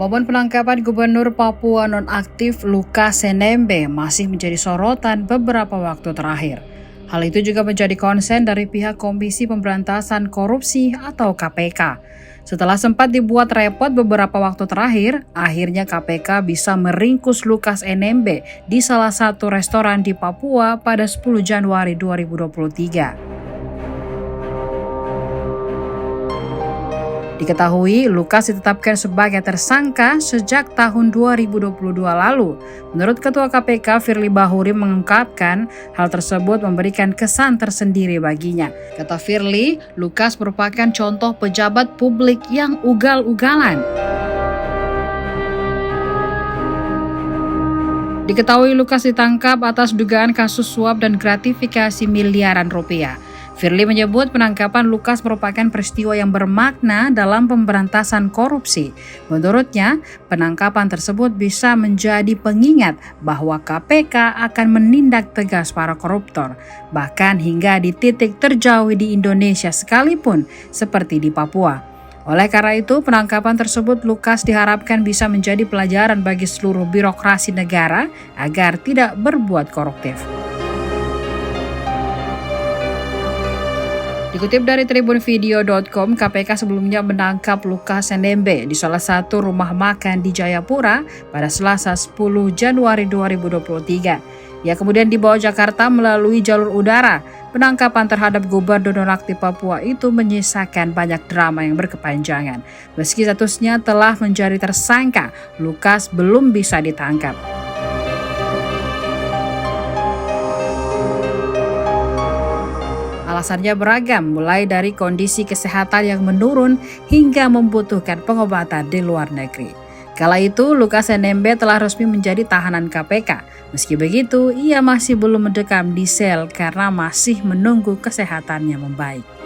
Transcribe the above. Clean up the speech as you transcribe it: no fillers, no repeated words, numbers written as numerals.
Momen penangkapan Gubernur Papua nonaktif Lukas NMB masih menjadi sorotan beberapa waktu terakhir. Hal itu juga menjadi konsen dari pihak Komisi Pemberantasan Korupsi atau KPK. Setelah sempat dibuat repot beberapa waktu terakhir, akhirnya KPK bisa meringkus Lukas NMB di salah satu restoran di Papua pada 10 Januari 2023. Diketahui, Lukas ditetapkan sebagai tersangka sejak tahun 2022 lalu. Menurut Ketua KPK Firly Bahuri mengungkapkan, hal tersebut memberikan kesan tersendiri baginya. Kata Firly, Lukas merupakan contoh pejabat publik yang ugal-ugalan. Diketahui Lukas ditangkap atas dugaan kasus suap dan gratifikasi miliaran rupiah. Firly menyebut penangkapan Lukas merupakan peristiwa yang bermakna dalam pemberantasan korupsi. Menurutnya, penangkapan tersebut bisa menjadi pengingat bahwa KPK akan menindak tegas para koruptor, bahkan hingga di titik terjauh di Indonesia sekalipun, seperti di Papua. Oleh karena itu, penangkapan tersebut Lukas diharapkan bisa menjadi pelajaran bagi seluruh birokrasi negara agar tidak berbuat koruptif. Dikutip dari tribunvideo.com, KPK sebelumnya menangkap Lukas NMB di salah satu rumah makan di Jayapura pada Selasa 10 Januari 2023. Ia kemudian dibawa Jakarta melalui jalur udara. Penangkapan terhadap Gubernur nonaktif Papua itu menyisakan banyak drama yang berkepanjangan. Meski statusnya telah menjadi tersangka, Lukas belum bisa ditangkap. Alasannya beragam, mulai dari kondisi kesehatan yang menurun hingga membutuhkan pengobatan di luar negeri. Kala itu, Lukas NMB telah resmi menjadi tahanan KPK. Meski begitu, ia masih belum mendekam di sel karena masih menunggu kesehatannya membaik.